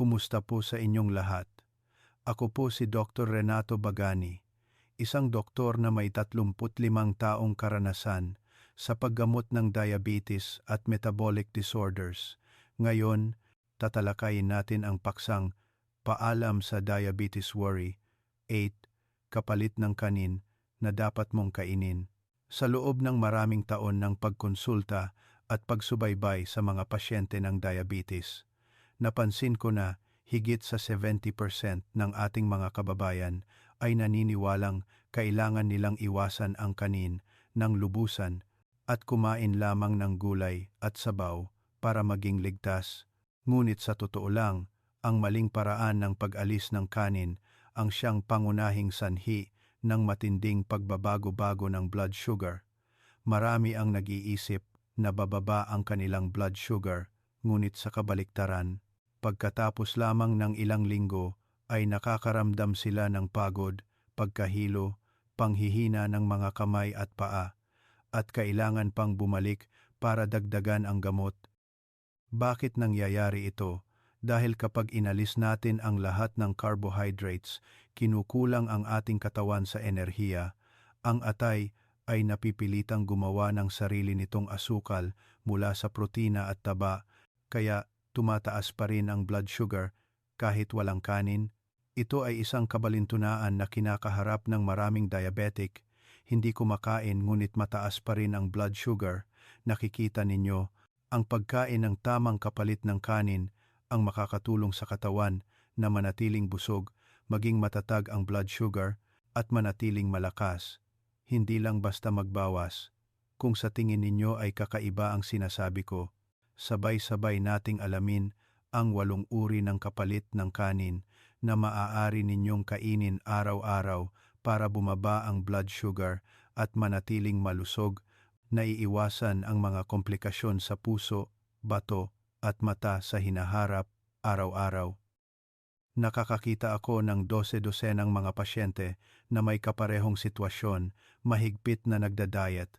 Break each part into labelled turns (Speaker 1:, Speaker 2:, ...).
Speaker 1: Kumusta po sa inyong lahat? Ako po si Dr. Renato Bagani, isang doktor na may 35 taong karanasan sa paggamot ng diabetes at metabolic disorders. Ngayon, tatalakayin natin ang paksang Paalam sa Diabetes Worry 8, kapalit ng kanin na dapat mong kainin. Sa loob ng maraming taon ng pagkonsulta at pagsubaybay sa mga pasyente ng diabetes, napansin ko na higit sa 70% ng ating mga kababayan ay naniniwalang kailangan nilang iwasan ang kanin ng lubusan at kumain lamang ng gulay at sabaw para maging ligtas. Ngunit sa totoo lang, ang maling paraan ng pag-alis ng kanin ang siyang pangunahing sanhi ng matinding pagbabago-bago ng blood sugar. Marami ang nag-iisip na bababa ang kanilang blood sugar, ngunit sa kabaliktaran, pagkatapos lamang ng ilang linggo ay nakakaramdam sila ng pagod, pagkahilo, panghihina ng mga kamay at paa, at kailangan pang bumalik para dagdagan ang gamot. Bakit nangyayari ito? Dahil kapag inalis natin ang lahat ng carbohydrates, kinukulang ang ating katawan sa enerhiya. Ang atay ay napipilitang gumawa ng sarili nitong asukal mula sa protina at taba, kaya tumataas pa rin ang blood sugar kahit walang kanin. Ito ay isang kabalintunaan na kinakaharap ng maraming diabetic. Hindi kumakain ngunit mataas pa rin ang blood sugar. Nakikita ninyo, ang pagkain ng tamang kapalit ng kanin ang makakatulong sa katawan na manatiling busog, maging matatag ang blood sugar, at manatiling malakas. Hindi lang basta magbawas. Kung sa tingin ninyo ay kakaiba ang sinasabi ko, sabay-sabay nating alamin ang 8 uri ng kapalit ng kanin na maaari ninyong kainin araw-araw para bumaba ang blood sugar at manatiling malusog, na iiwasan ang mga komplikasyon sa puso, bato, at mata sa hinaharap araw-araw. Nakakakita ako ng 12-dosenang mga pasyente na may kaparehong sitwasyon, mahigpit na nagda-diet,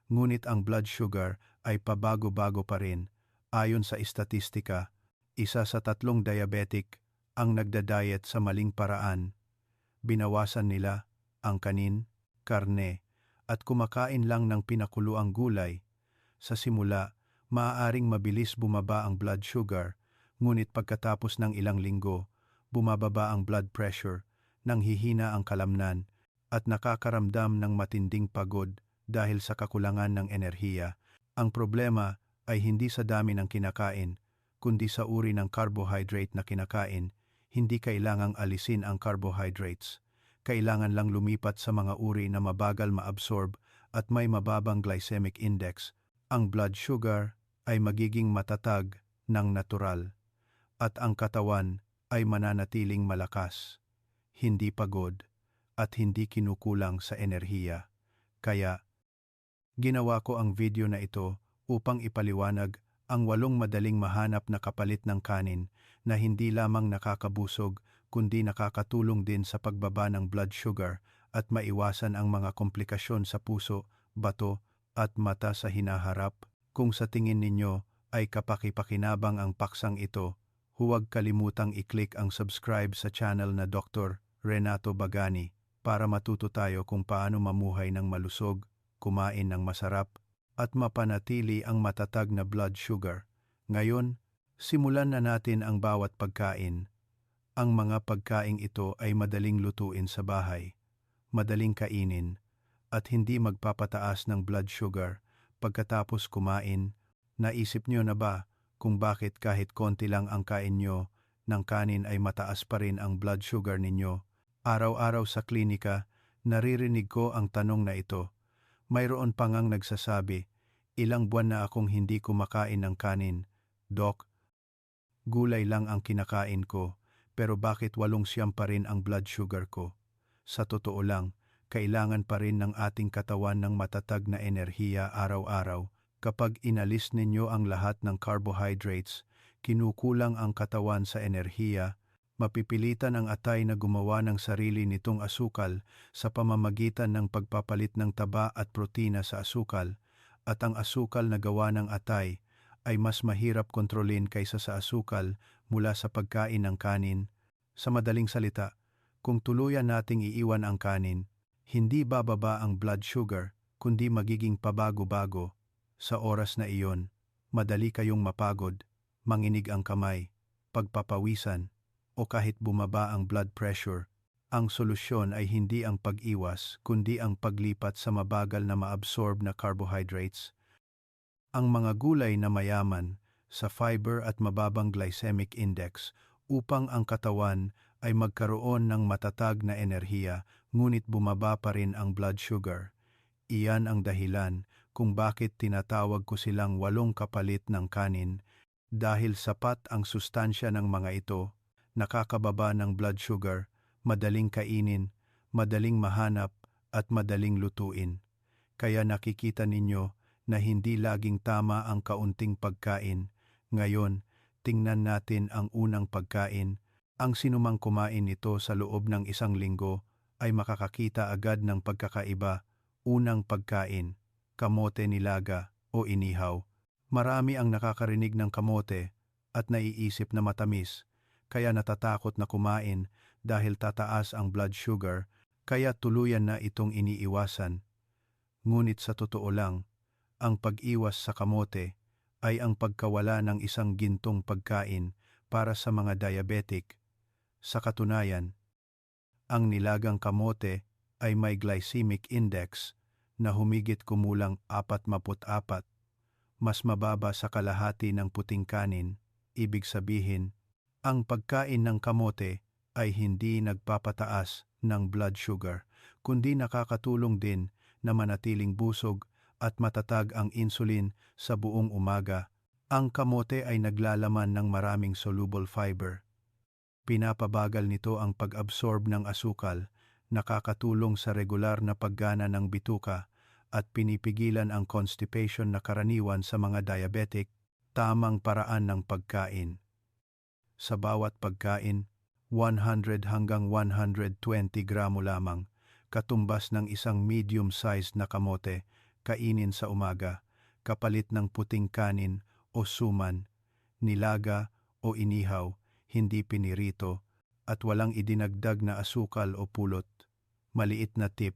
Speaker 1: ngunit ang blood sugar ay pabago-bago pa rin. Ayon sa istatistika, 1 sa 3 diabetic ang nagda-diet sa maling paraan. Binawasan nila ang kanin, karne, at kumakain lang ng pinakuluang gulay. Sa simula, maaaring mabilis bumaba ang blood sugar, ngunit pagkatapos ng ilang linggo, bumababa ang blood pressure, nanghihina ang kalamnan, at nakakaramdam ng matinding pagod dahil sa kakulangan ng enerhiya. Ang problema ay hindi sa dami ng kinakain, kundi sa uri ng carbohydrate na kinakain. Hindi kailangang alisin ang carbohydrates. Kailangan lang lumipat sa mga uri na mabagal maabsorb at may mababang glycemic index. Ang blood sugar ay magiging matatag ng natural, at ang katawan ay mananatiling malakas, hindi pagod, at hindi kinukulang sa enerhiya. Kaya, ginawa ko ang video na ito upang ipaliwanag ang 8 madaling mahanap na kapalit ng kanin na hindi lamang nakakabusog kundi nakakatulong din sa pagbaba ng blood sugar at maiwasan ang mga komplikasyon sa puso, bato, at mata sa hinaharap. Kung sa tingin ninyo ay kapaki-pakinabang ang paksang ito, huwag kalimutang i-click ang subscribe sa channel na Dr. Renato Bagani para matuto tayo kung paano mamuhay ng malusog, kumain ng masarap, at mapanatili ang matatag na blood sugar. Ngayon, simulan na natin ang bawat pagkain. Ang mga pagkaing ito ay madaling lutuin sa bahay, madaling kainin, at hindi magpapataas ng blood sugar pagkatapos kumain. Naisip nyo na ba kung bakit kahit konti lang ang kain nyo ng kanin ay mataas pa rin ang blood sugar ninyo? Araw-araw sa klinika, naririnig ko ang tanong na ito. Mayroon pa ngang nagsasabi, ilang buwan na akong hindi kumakain ng kanin. Dok, gulay lang ang kinakain ko, pero bakit 8 pa rin ang blood sugar ko? Sa totoo lang, kailangan pa rin ng ating katawan ng matatag na enerhiya araw-araw. Kapag inalis ninyo ang lahat ng carbohydrates, kinukulang ang katawan sa enerhiya. Mapipilitan ang atay na gumawa ng sarili nitong asukal sa pamamagitan ng pagpapalit ng taba at protina sa asukal, at ang asukal na gawa ng atay ay mas mahirap kontrolin kaysa sa asukal mula sa pagkain ng kanin. Sa madaling salita, kung tuluyan nating iiwan ang kanin, hindi bababa ang blood sugar kundi magiging pabago-bago. Sa oras na iyon, madali kayong mapagod, manginig ang kamay, pagpapawisan, o kahit bumaba ang blood pressure. Ang solusyon ay hindi ang pag-iwas kundi ang paglipat sa mabagal na maabsorb na carbohydrates. Ang mga gulay na mayaman sa fiber at mababang glycemic index upang ang katawan ay magkaroon ng matatag na enerhiya ngunit bumaba pa rin ang blood sugar. Iyan ang dahilan kung bakit tinatawag ko silang 8 kapalit ng kanin dahil sapat ang sustansya ng mga ito, nakakababa ng blood sugar, madaling kainin, madaling mahanap at madaling lutuin. Kaya nakikita ninyo na hindi laging tama ang kaunting pagkain. Ngayon, tingnan natin ang unang pagkain. Ang sinumang kumain nito sa loob ng 1 linggo ay makakakita agad ng pagkakaiba. Unang pagkain, kamote nilaga o inihaw. Marami ang nakakarinig ng kamote at naiisip na matamis, kaya natatakot na kumain dahil tataas ang blood sugar, kaya tuluyan na itong iniiwasan. Ngunit sa totoo lang, ang pag-iwas sa kamote ay ang pagkawala ng isang gintong pagkain para sa mga diabetic. Sa katunayan, ang nilagang kamote ay may glycemic index na humigit kumulang 44, mas mababa sa kalahati ng puting kanin. Ibig sabihin, ang pagkain ng kamote ay hindi nagpapataas ng blood sugar, kundi nakakatulong din na manatiling busog at matatag ang insulin sa buong umaga. Ang kamote ay naglalaman ng maraming soluble fiber. Pinapabagal nito ang pag-absorb ng asukal, nakakatulong sa regular na paggana ng bituka, at pinipigilan ang constipation na karaniwan sa mga diabetic. Tamang paraan ng pagkain. Sa bawat pagkain, 100 hanggang 120 gramo lamang, katumbas ng isang medium-sized na kamote, kainin sa umaga, kapalit ng puting kanin o suman, nilaga o inihaw, hindi pinirito, at walang idinagdag na asukal o pulot. Maliit na tip,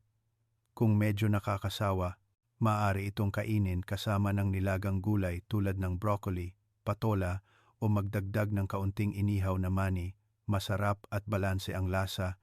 Speaker 1: kung medyo nakakasawa, maaari itong kainin kasama ng nilagang gulay tulad ng broccoli, patola, o magdagdag ng kaunting inihaw na mani. Masarap at balanse ang lasa.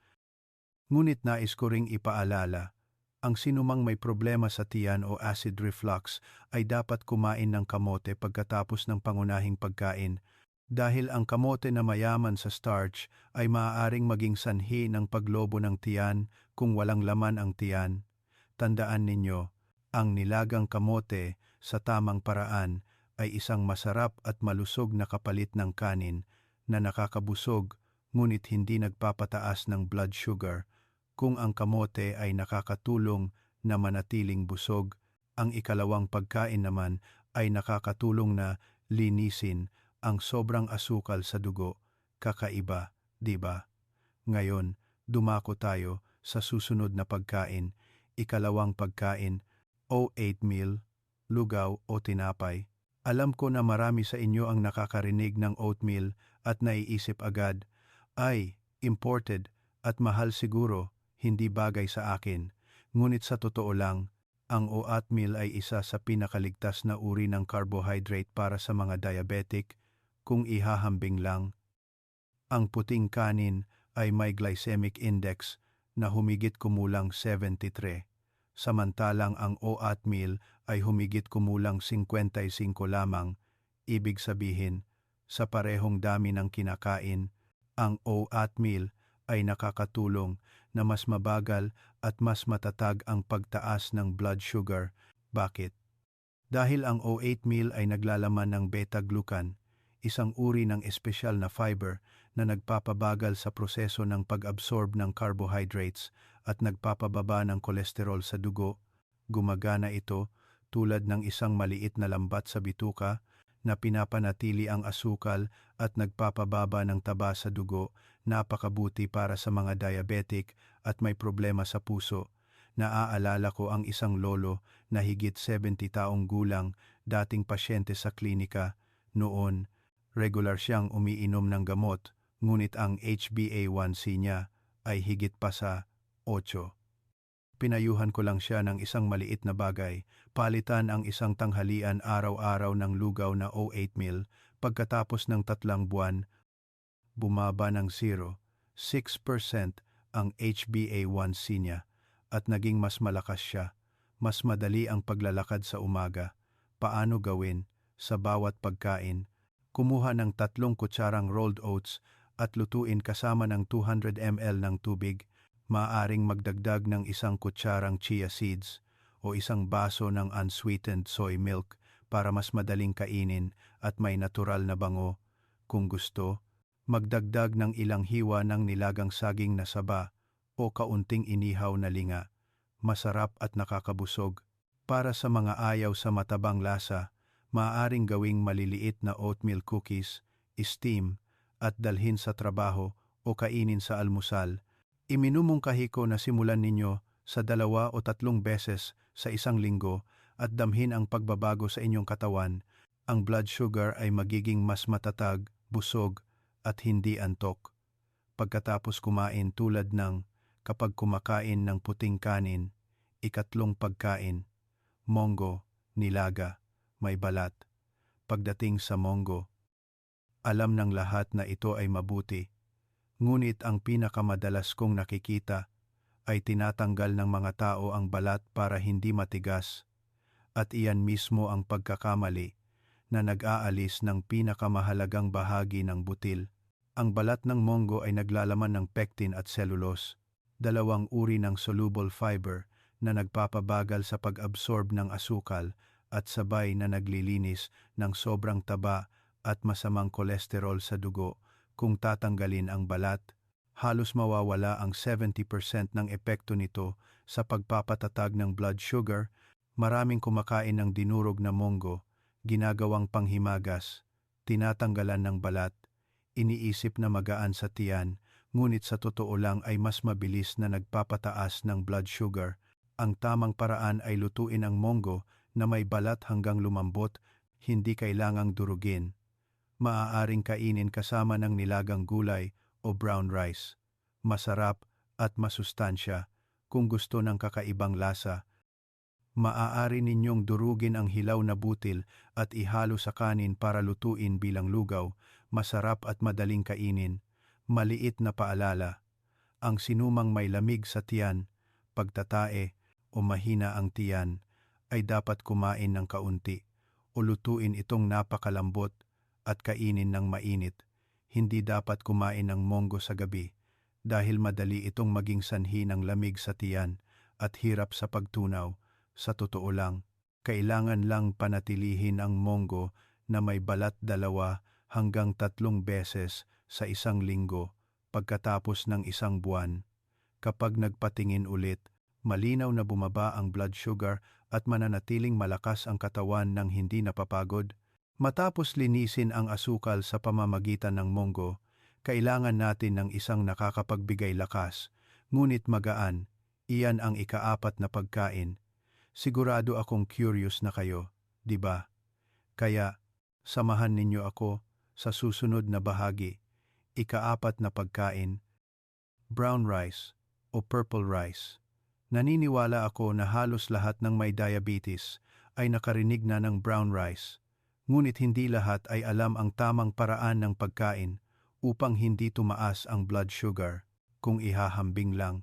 Speaker 1: Ngunit nais ko ring ipaalala, ang sinumang may problema sa tiyan o acid reflux ay dapat kumain ng kamote pagkatapos ng pangunahing pagkain, dahil ang kamote na mayaman sa starch ay maaaring maging sanhi ng paglobo ng tiyan kung walang laman ang tiyan. Tandaan ninyo, ang nilagang kamote sa tamang paraan ay isang masarap at malusog na kapalit ng kanin na nakakabusog ngunit hindi nagpapataas ng blood sugar. Kung ang kamote ay nakakatulong na manatiling busog, ang ikalawang pagkain naman ay nakakatulong na linisin ang sobrang asukal sa dugo. Kakaiba, di ba? Ngayon, dumako tayo sa susunod na pagkain. Ikalawang pagkain, o oatmeal, lugaw o tinapay. Alam ko na marami sa inyo ang nakakarinig ng oatmeal at naiisip agad, ay, imported at mahal siguro, hindi bagay sa akin. Ngunit sa totoo lang, ang oatmeal ay isa sa pinakaligtas na uri ng carbohydrate para sa mga diabetic. Kung ihahambing lang, ang puting kanin ay may glycemic index na humigit kumulang 73. Samantalang ang oatmeal ay humigit kumulang 55 lamang. Ibig sabihin, sa parehong dami ng kinakain, ang oatmeal ay nakakatulong na mas mabagal at mas matatag ang pagtaas ng blood sugar. Bakit? Dahil ang oatmeal ay naglalaman ng beta-glucan, isang uri ng espesyal na fiber na nagpapabagal sa proseso ng pag-absorb ng carbohydrates at nagpapababa ng kolesterol sa dugo. Gumagana ito tulad ng isang maliit na lambat sa bituka na pinapanatili ang asukal at nagpapababa ng taba sa dugo. Napakabuti para sa mga diabetic at may problema sa puso. Naaalala ko ang isang lolo na higit 70 taong gulang, dating pasyente sa klinika. Noon, regular siyang umiinom ng gamot, ngunit ang HbA1c niya ay higit pa sa 8. Pinayuhan ko lang siya ng isang maliit na bagay, palitan ang isang tanghalian araw-araw ng lugaw na oatmeal. Pagkatapos ng 3 buwan, bumaba ng 0.6% ang HbA1c niya at naging mas malakas siya. Mas madali ang paglalakad sa umaga. Paano gawin? Sa bawat pagkain, kumuha ng 3 kutsarang rolled oats at lutuin kasama ng 200 ml ng tubig. Maaaring magdagdag ng 1 kutsarang chia seeds o 1 baso ng unsweetened soy milk para mas madaling kainin at may natural na bango. Kung gusto, magdagdag ng ilang hiwa ng nilagang saging na saba o kaunting inihaw na linga. Masarap at nakakabusog. Para sa mga ayaw sa matabang lasa, maaaring gawing maliliit na oatmeal cookies, steam, at dalhin sa trabaho o kainin sa almusal. Iminumungkahi ko na simulan ninyo sa 2 o 3 beses sa isang linggo at damhin ang pagbabago sa inyong katawan. Ang blood sugar ay magiging mas matatag, busog, at hindi antok. Pagkatapos kumain tulad ng kapag kumakain ng puting kanin, 3 pagkain, monggo, nilaga, may balat. Pagdating sa monggo, alam ng lahat na ito ay mabuti. Ngunit ang pinakamadalas kong nakikita ay tinatanggal ng mga tao ang balat para hindi matigas, at iyan mismo ang pagkakamali na nag-aalis ng pinakamahalagang bahagi ng butil. Ang balat ng monggo ay naglalaman ng pectin at cellulose, 2 uri ng soluble fiber na nagpapabagal sa pag-absorb ng asukal at sabay na naglilinis ng sobrang taba at masamang kolesterol sa dugo. Kung tatanggalin ang balat, halos mawawala ang 70% ng epekto nito sa pagpapatatag ng blood sugar. Maraming kumakain ng dinurog na monggo, ginagawang panghimagas, tinatanggalan ng balat, iniisip na magaan sa tiyan, ngunit sa totoo lang ay mas mabilis na nagpapataas ng blood sugar. Ang tamang paraan ay lutuin ang monggo na may balat hanggang lumambot, hindi kailangang durugin. Maaaring kainin kasama ng nilagang gulay o brown rice. Masarap at masustansya. Kung gusto ng kakaibang lasa, maaari ninyong durugin ang hilaw na butil at ihalo sa kanin para lutuin bilang lugaw. Masarap at madaling kainin. Maliit na paalala. Ang sinumang may lamig sa tiyan, pagtatae o mahina ang tiyan ay dapat kumain ng kaunti o lutuin itong napakalambot at kainin ng mainit. Hindi dapat kumain ng monggo sa gabi dahil madali itong maging sanhi ng lamig sa tiyan at hirap sa pagtunaw. Sa totoo lang, kailangan lang panatilihin ang monggo na may balat 2 hanggang 3 beses sa isang linggo pagkatapos ng 1 buwan. Kapag nagpatingin ulit, malinaw na bumaba ang blood sugar at mananatiling malakas ang katawan ng hindi napapagod. Matapos linisin ang asukal sa pamamagitan ng monggo, kailangan natin ng isang nakakapagbigay lakas, ngunit magaan. Iyan ang ika-4 na pagkain. Sigurado akong curious na kayo, di ba? Kaya, samahan ninyo ako sa susunod na bahagi. Ika-4 na pagkain, brown rice o purple rice. Naniniwala ako na halos lahat ng may diabetes ay nakarinig na ng brown rice. Ngunit hindi lahat ay alam ang tamang paraan ng pagkain upang hindi tumaas ang blood sugar. Kung ihahambing lang,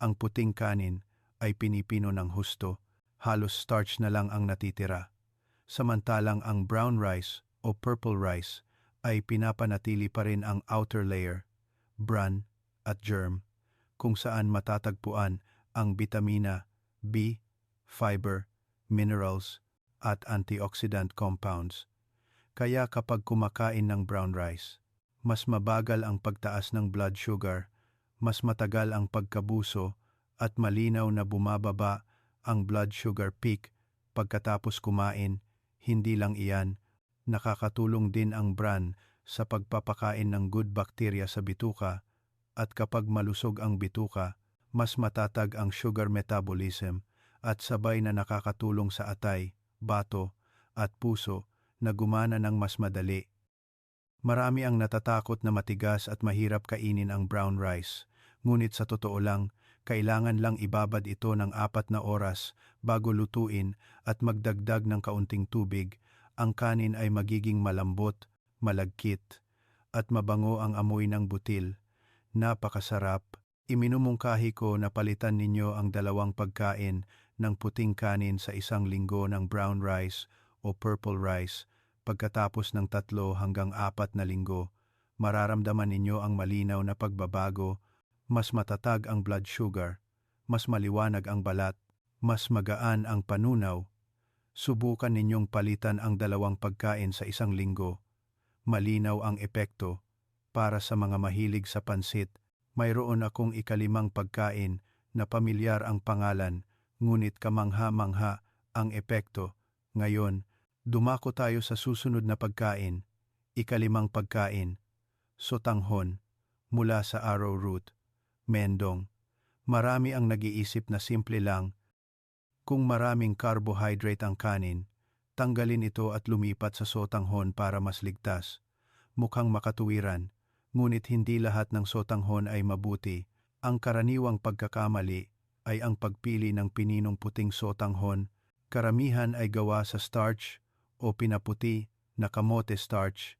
Speaker 1: ang puting kanin ay pinipino ng husto, halos starch na lang ang natitira. Samantalang ang brown rice o purple rice ay pinapanatili pa rin ang outer layer, bran at germ, kung saan matatagpuan ang bitamina B, fiber, minerals, at antioxidant compounds. Kaya kapag kumakain ng brown rice, mas mabagal ang pagtaas ng blood sugar, mas matagal ang pagkabuso, at malinaw na bumababa ang blood sugar peak pagkatapos kumain. Hindi lang iyan, nakakatulong din ang bran sa pagpapakain ng good bacteria sa bituka, at kapag malusog ang bituka, mas matatag ang sugar metabolism at sabay na nakakatulong sa atay, bato, at puso na gumana ng mas madali. Marami ang natatakot na matigas at mahirap kainin ang brown rice, ngunit sa totoo lang, kailangan lang ibabad ito ng 4 na oras bago lutuin at magdagdag ng kaunting tubig. Ang kanin ay magiging malambot, malagkit, at mabango ang amoy ng butil. Napakasarap. Iminumungkahi ko na palitan ninyo ang 2 pagkain ng puting kanin sa 1 linggo ng brown rice o purple rice. Pagkatapos ng 3 hanggang 4 na linggo, mararamdaman ninyo ang malinaw na pagbabago. Mas matatag ang blood sugar, mas maliwanag ang balat, mas magaan ang panunaw. Subukan ninyong palitan ang 2 pagkain sa 1 linggo. Malinaw ang epekto. Para sa mga mahilig sa pansit, mayroon akong 5 pagkain na pamilyar ang pangalan, ngunit kamangha-mangha ang epekto. Ngayon, dumako tayo sa susunod na pagkain. 5 pagkain. Sotanghon, mula sa arrowroot. Mendong. Marami ang nag-iisip na simple lang. Kung maraming carbohydrate ang kanin, tanggalin ito at lumipat sa sotanghon para mas ligtas. Mukhang makatuwiran, ngunit hindi lahat ng sotanghon ay mabuti. Ang karaniwang pagkakamali ay ang pagpili ng pininong puting sotanghon. Karamihan ay gawa sa starch o pinaputi na kamote starch.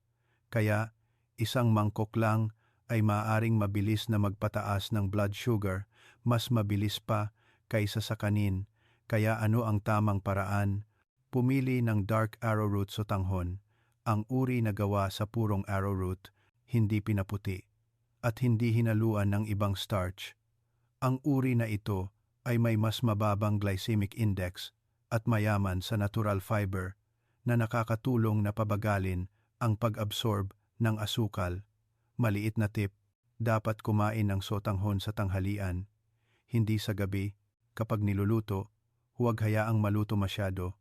Speaker 1: Kaya, 1 mangkok lang ay maaaring mabilis na magpataas ng blood sugar, mas mabilis pa kaysa sa kanin. Kaya ano ang tamang paraan? Pumili ng dark arrowroot sotanghon, ang uri na gawa sa purong arrowroot, hindi pinaputi, at hindi hinaluan ng ibang starch. Ang uri na ito ay may mas mababang glycemic index at mayaman sa natural fiber na nakakatulong na pabagalin ang pag-absorb ng asukal. Maliit na tip, dapat kumain ng sotanghon sa tanghalian, hindi sa gabi. Kapag niluluto, huwag hayaang maluto masyado.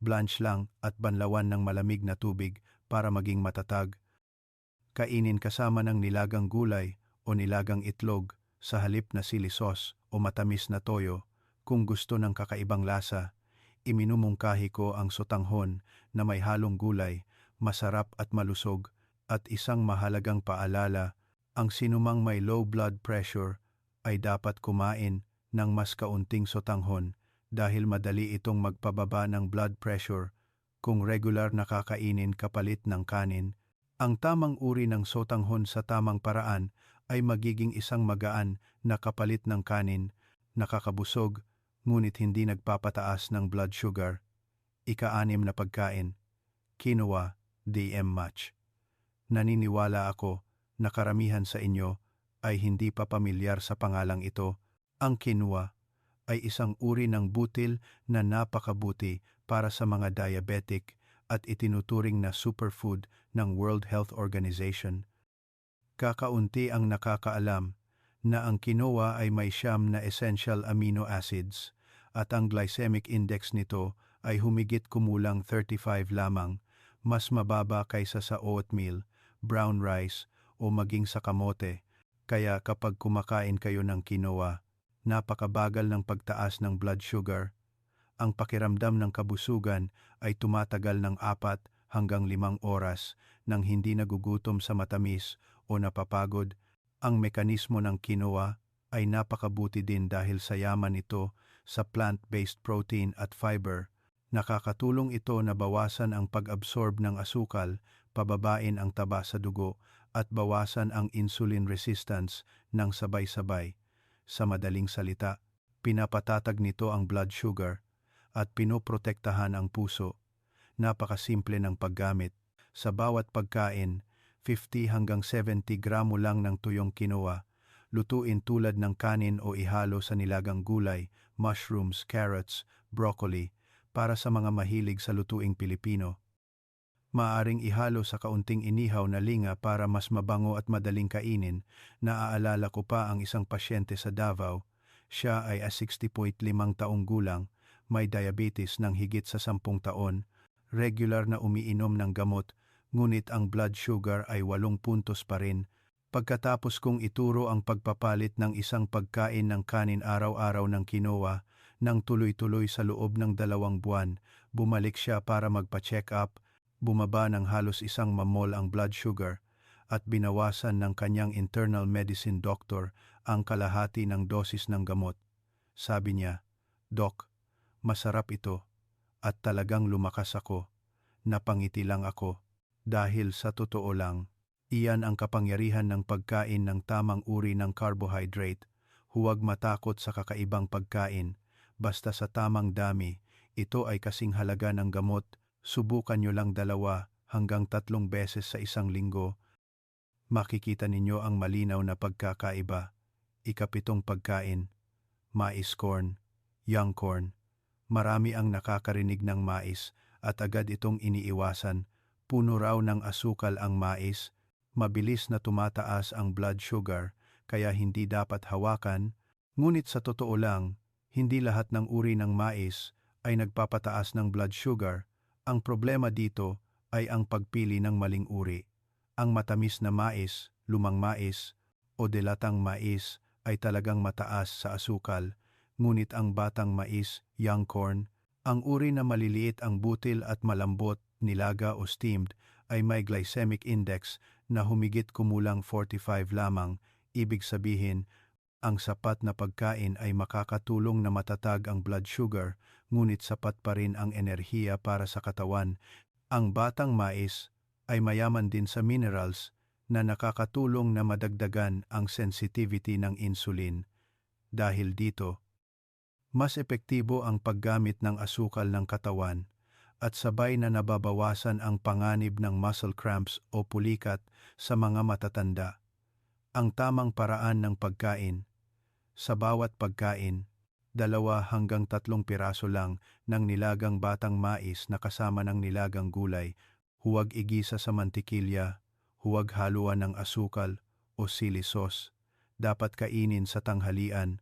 Speaker 1: Blanch lang at banlawan ng malamig na tubig para maging matatag. Kainin kasama ng nilagang gulay o nilagang itlog sa halip na sili sauce o matamis na toyo. Kung gusto ng kakaibang lasa, iminumungkahi ko ang sotanghon na may halong gulay, masarap at malusog. At isang mahalagang paalala, ang sinumang may low blood pressure ay dapat kumain ng mas kaunting sotanghon dahil madali itong magpababa ng blood pressure kung regular na kakainin kapalit ng kanin. Ang tamang uri ng sotanghon sa tamang paraan ay magiging isang magaan na kapalit ng kanin, nakakabusog, ngunit hindi nagpapataas ng blood sugar. 6 na pagkain. Quinoa, DM match. Naniniwala ako na karamihan sa inyo ay hindi pa pamilyar sa pangalang ito. Ang quinoa ay isang uri ng butil na napakabuti para sa mga diabetic at itinuturing na superfood ng World Health Organization. Kakaunti ang nakakaalam na ang quinoa ay may 9 na essential amino acids at ang glycemic index nito ay humigit kumulang 35 lamang, mas mababa kaysa sa oatmeal, brown rice o maging sa kamote. Kaya kapag kumakain kayo ng quinoa, napakabagal ng pagtaas ng blood sugar. Ang pakiramdam ng kabusugan ay tumatagal ng 4 hanggang 5 oras nang hindi nagugutom sa matamis o napapagod. Ang mekanismo ng quinoa ay napakabuti din dahil sa yaman ito sa plant-based protein at fiber. Nakakatulong ito na bawasan ang pag-absorb ng asukal, pababain ang taba sa dugo, at bawasan ang insulin resistance ng sabay-sabay. Sa madaling salita, pinapatatag nito ang blood sugar at pinoprotektahan ang puso. Napakasimple ng paggamit. Sa bawat pagkain, 50 hanggang 70 gramo lang ng tuyong quinoa. Lutuin tulad ng kanin o ihalo sa nilagang gulay, mushrooms, carrots, broccoli, para sa mga mahilig sa lutuing Pilipino. Maaring ihalo sa kaunting inihaw na linga para mas mabango at madaling kainin. Naaalala ko pa ang isang pasyente sa Davao. Siya ay 60.5 taong gulang, may diabetes ng higit sa 10 taon, regular na umiinom ng gamot, ngunit ang blood sugar ay 8 puntos pa rin. Pagkatapos kong ituro ang pagpapalit ng isang pagkain ng kanin araw-araw ng quinoa, nang tuloy-tuloy sa loob ng 2 buwan, bumalik siya para magpa-check up, bumaba ng halos 1 mmol ang blood sugar, at binawasan ng kanyang internal medicine doctor ang kalahati ng dosis ng gamot. Sabi niya, "Doc, masarap ito." At talagang lumakas ako. Napangiti lang ako. Dahil sa totoo lang, iyan ang kapangyarihan ng pagkain ng tamang uri ng carbohydrate. Huwag matakot sa kakaibang pagkain. Basta sa tamang dami, ito ay kasing halaga ng gamot. Subukan nyo lang 2 hanggang 3 beses sa isang linggo. Makikita ninyo ang malinaw na pagkakaiba. Ikapitong pagkain, mais corn, young corn. Marami ang nakakarinig ng mais at agad itong iniiwasan. Puno raw ng asukal ang mais, mabilis na tumataas ang blood sugar, kaya hindi dapat hawakan. Ngunit sa totoo lang, hindi lahat ng uri ng mais ay nagpapataas ng blood sugar. Ang problema dito ay ang pagpili ng maling uri. Ang matamis na mais, lumang mais, o delatang mais ay talagang mataas sa asukal, ngunit ang batang mais, young corn, ang uri na maliliit ang butil at malambot, nilaga o steamed, ay may glycemic index na humigit kumulang 45 lamang. Ibig sabihin, ang sapat na pagkain ay makakatulong na matatag ang blood sugar, ngunit sapat pa rin ang enerhiya para sa katawan. Ang batang mais ay mayaman din sa minerals na nakakatulong na madagdagan ang sensitivity ng insulin. Dahil dito, mas epektibo ang paggamit ng asukal ng katawan at sabay na nababawasan ang panganib ng muscle cramps o pulikat sa mga matatanda. Ang tamang paraan ng pagkain. Sa bawat pagkain, 2 hanggang 3 piraso lang ng nilagang batang mais na kasama ng nilagang gulay. Huwag igisa sa mantikilya, huwag haluan ng asukal o sili sauce. Dapat kainin sa tanghalian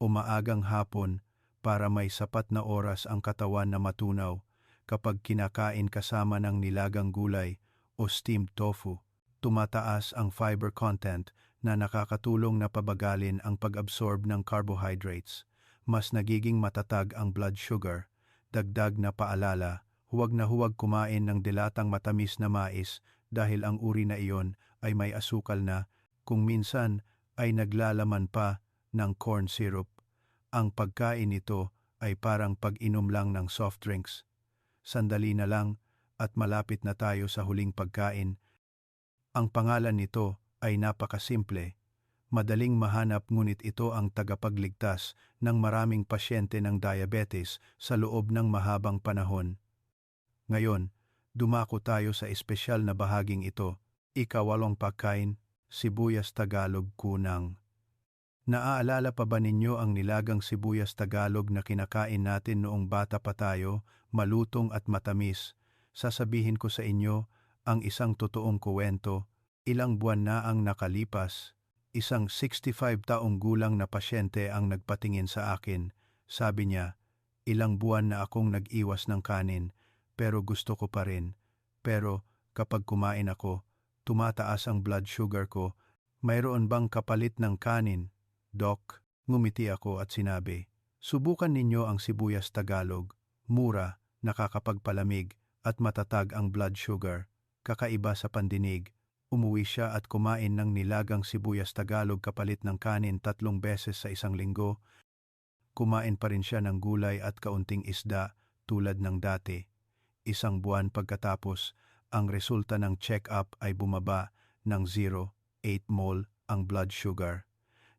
Speaker 1: o maagang hapon para may sapat na oras ang katawan na matunaw. Kapag kinakain kasama ng nilagang gulay o steamed tofu, tumataas ang fiber content na nakakatulong na pabagalin ang pag-absorb ng carbohydrates. Mas nagiging matatag ang blood sugar. Dagdag na paalala, huwag na huwag kumain ng dilatang matamis na mais dahil ang uri na iyon ay may asukal na, kung minsan ay naglalaman pa ng corn syrup. Ang pagkain nito ay parang pag-inom lang ng soft drinks. Sandali na lang at malapit na tayo sa huling pagkain. Ang pangalan nito ay napakasimple. Madaling mahanap ngunit ito ang tagapagligtas ng maraming pasyente ng diabetes sa loob ng mahabang panahon. Ngayon, dumako tayo sa espesyal na bahaging ito. Ikawalong pagkain, sibuyas Tagalog kunang. Naaalala pa ba ninyo ang nilagang sibuyas Tagalog na kinakain natin noong bata pa tayo, malutong at matamis? Sasabihin ko sa inyo ang isang totoong kuwento. Ilang buwan na ang nakalipas. Isang 65 taong gulang na pasyente ang nagpatingin sa akin. Sabi niya, "Ilang buwan na akong nag-iwas ng kanin, pero gusto ko pa rin. Pero kapag kumain ako, tumataas ang blood sugar ko. Mayroon bang kapalit ng kanin?" "Doc," ngumiti ako at sinabi, "Subukan ninyo ang sibuyas Tagalog. Mura, nakakapagpalamig, at matatag ang blood sugar." Kakaiba sa pandinig. Umuwi siya at kumain ng nilagang sibuyas Tagalog kapalit ng kanin 3 beses sa isang linggo. Kumain pa rin siya ng gulay at kaunting isda tulad ng dati. 1 buwan pagkatapos, ang resulta ng check-up ay bumaba ng 0.8 mol ang blood sugar.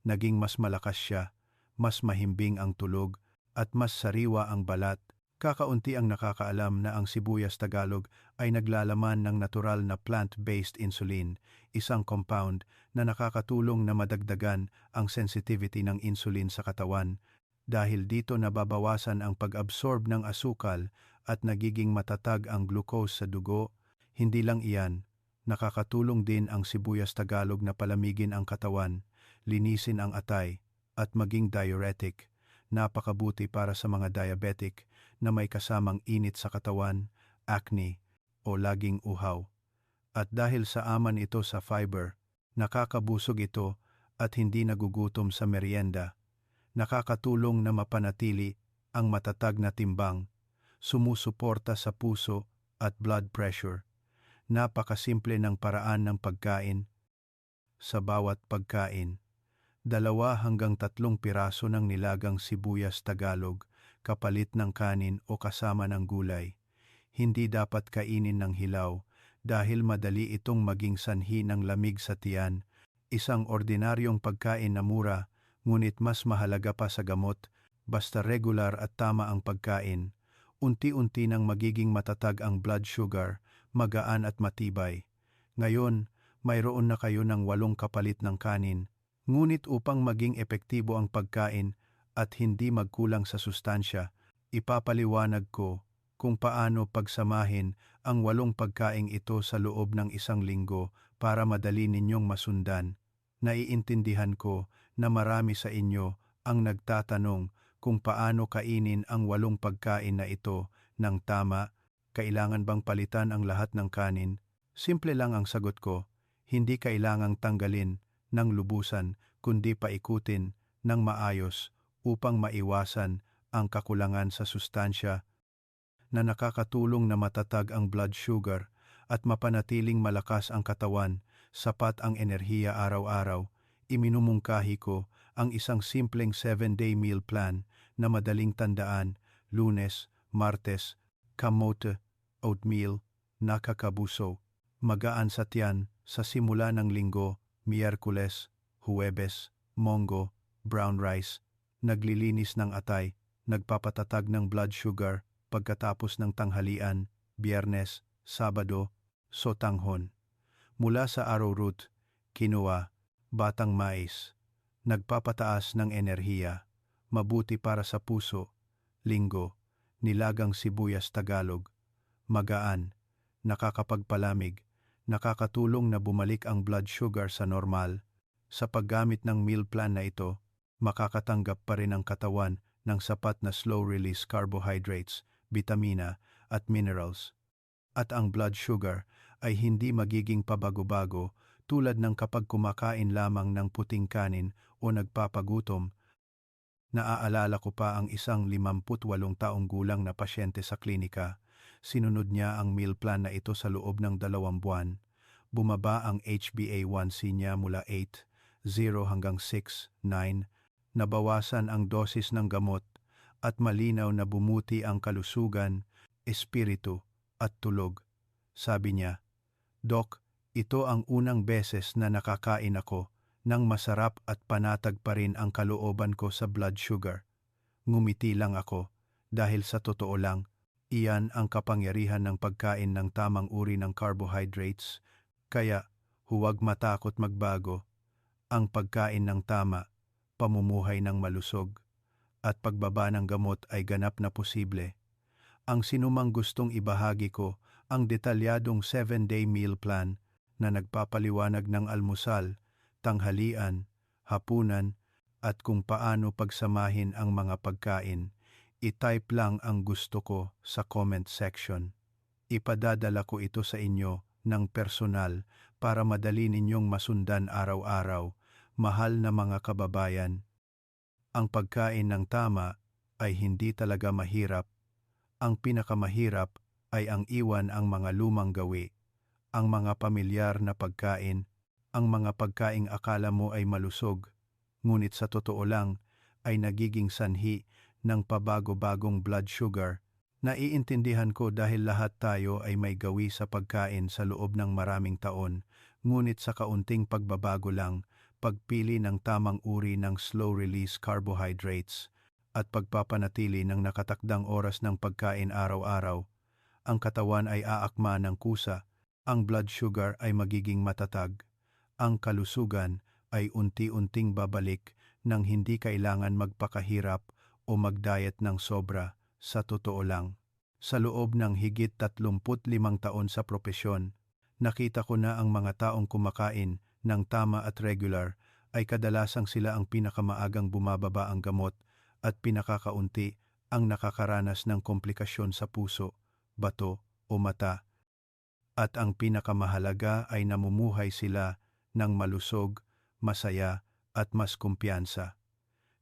Speaker 1: Naging mas malakas siya, mas mahimbing ang tulog, at mas sariwa ang balat. Kakaunti ang nakakaalam na ang sibuyas Tagalog ay naglalaman ng natural na plant-based insulin, isang compound na nakakatulong na madagdagan ang sensitivity ng insulin sa katawan. Dahil dito nababawasan ang pag-absorb ng asukal at nagiging matatag ang glucose sa dugo. Hindi lang iyan, nakakatulong din ang sibuyas Tagalog na palamigin ang katawan, linisin ang atay, at maging diuretic. Napakabuti para sa mga diabetic na may kasamang init sa katawan, acne, o laging uhaw. At dahil sa aman ito sa fiber, Nakakabusog ito at hindi nagugutom sa merienda. Nakakatulong na mapanatili ang matatag na timbang, sumusuporta sa puso at blood pressure. Napakasimple ng paraan ng pagkain. Sa bawat pagkain, 2 hanggang 3 piraso ng nilagang sibuyas Tagalog kapalit ng kanin o kasama ng gulay. Hindi dapat kainin ng hilaw dahil madali itong maging sanhi ng lamig sa tiyan. Isang ordinaryong pagkain na mura, ngunit mas mahalaga pa sa gamot. Basta regular at tama ang pagkain, unti-unti nang magiging matatag ang blood sugar, magaan at matibay. Ngayon, mayroon na kayo ng 8 kapalit ng kanin, ngunit upang maging epektibo ang pagkain at hindi magkulang sa sustansya, ipapaliwanag ko kung paano pagsamahin ang 8 pagkaing ito sa loob ng 1 linggo para madali ninyong masundan. Naiintindihan ko na marami sa inyo ang nagtatanong kung paano kainin ang 8 pagkain na ito ng tama. Kailangan bang palitan ang lahat ng kanin? Simple lang ang sagot ko. Hindi kailangang tanggalin ng lubusan kundi paikutin ng maayos upang maiwasan ang kakulangan sa sustansya na nakakatulong na matatag ang blood sugar at mapanatiling malakas ang katawan, sapat ang enerhiya araw-araw. Iminumungkahi ko ang isang simpleng 7-day meal plan na madaling tandaan. Lunes, Martes, kamote, oatmeal, nakakabuso, magaan sa tiyan sa simula ng linggo. Miyerkules, Huwebes, Monggo, brown rice, naglilinis ng atay, nagpapatatag ng blood sugar pagkatapos ng tanghalian. Biyernes, Sabado, sotanghon. Mula sa arrowroot, quinoa, batang mais, nagpapataas ng enerhiya, mabuti para sa puso. Linggo, nilagang sibuyas Tagalog, magaan, nakakapagpalamig, nakakatulong na bumalik ang blood sugar sa normal. Sa paggamit ng meal plan na ito, makakatanggap pa rin ang katawan ng sapat na slow-release carbohydrates, bitamina at minerals. At ang blood sugar ay hindi magiging pabago-bago tulad ng kapag kumakain lamang ng puting kanin o nagpapagutom. Naaalala ko pa ang isang 58 taong gulang na pasyente sa klinika. Sinunod niya ang meal plan na ito sa loob ng 2 buwan. Bumaba ang HbA1c niya mula 8.0 hanggang 6.9. Nabawasan ang dosis ng gamot at malinaw na bumuti ang kalusugan, espiritu at tulog. Sabi niya, "Doc, ito ang unang beses na nakakain ako nang masarap at panatag pa rin ang kalooban ko sa blood sugar." Ngumiti lang ako dahil sa totoo lang, iyan ang kapangyarihan ng pagkain ng tamang uri ng carbohydrates. Kaya huwag matakot magbago. Ang pagkain ng tama, pamumuhay ng malusog, at pagbaba ng gamot ay ganap na posible. Ang sinumang gustong ibahagi ko ang detalyadong 7-day meal plan na nagpapaliwanag ng almusal, tanghalian, hapunan, at kung paano pagsamahin ang mga pagkain. I-type lang ang gusto ko sa comment section. Ipadadala ko ito sa inyo ng personal para madali ninyong masundan araw-araw. Mahal na mga kababayan, ang pagkain ng tama ay hindi talaga mahirap. Ang pinakamahirap ay ang iwan ang mga lumang gawi, ang mga pamilyar na pagkain, ang mga pagkaing akala mo ay malusog, ngunit sa totoo lang ay nagiging sanhi ng pabago-bagong blood sugar. Naiintindihan ko dahil lahat tayo ay may gawi sa pagkain sa loob ng maraming taon, ngunit sa kaunting pagbabago lang, pagpili ng tamang uri ng slow-release carbohydrates, at pagpapanatili ng nakatakdang oras ng pagkain araw-araw, ang katawan ay aakma ng kusa, ang blood sugar ay magiging matatag, ang kalusugan ay unti-unting babalik nang hindi kailangan magpakahirap o mag-diet ng sobra. Sa totoo lang, sa loob ng higit 35 taon sa propesyon, nakita ko na ang mga taong kumakain ng tama at regular ay kadalasang sila ang pinakamaagang bumababa ang gamot at pinakakaunti ang nakakaranas ng komplikasyon sa puso, bato o mata. At ang pinakamahalaga ay namumuhay sila ng malusog, masaya, at mas kumpiyansa.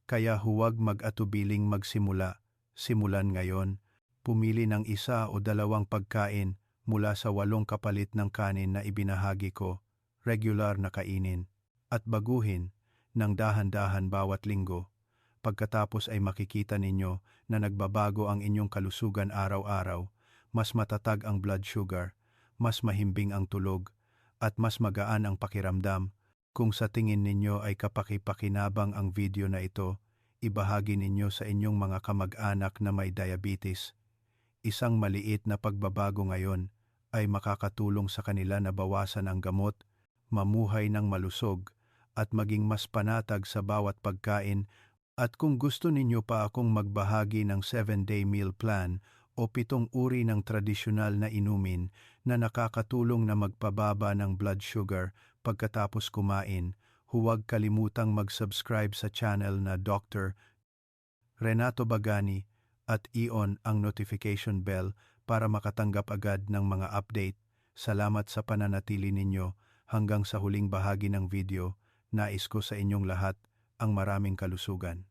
Speaker 1: Kaya huwag mag-atubiling magsimula. Simulan ngayon. Pumili ng isa o dalawang pagkain mula sa 8 kapalit ng kanin na ibinahagi ko, regular na kainin, at baguhin ng dahan-dahan bawat linggo. Pagkatapos ay makikita ninyo na nagbabago ang inyong kalusugan araw-araw, mas matatag ang blood sugar, mas mahimbing ang tulog, at mas magaan ang pakiramdam. Kung sa tingin ninyo ay kapaki-pakinabang ang video na ito, ibahagi ninyo sa inyong mga kamag-anak na may diabetes. Isang maliit na pagbabago ngayon ay makakatulong sa kanila na bawasan ang gamot, mamuhay ng malusog, at maging mas panatag sa bawat pagkain. At kung gusto ninyo pa akong magbahagi ng 7-day meal plan o 7 uri ng tradisyonal na inumin na nakakatulong na magpababa ng blood sugar pagkatapos kumain, huwag kalimutang mag-subscribe sa channel na Dr. Renato Bagani at i-on ang notification bell para makatanggap agad ng mga update. Salamat sa pananatili ninyo hanggang sa huling bahagi ng video. Nais ko sa inyong lahat ang maraming kalusugan.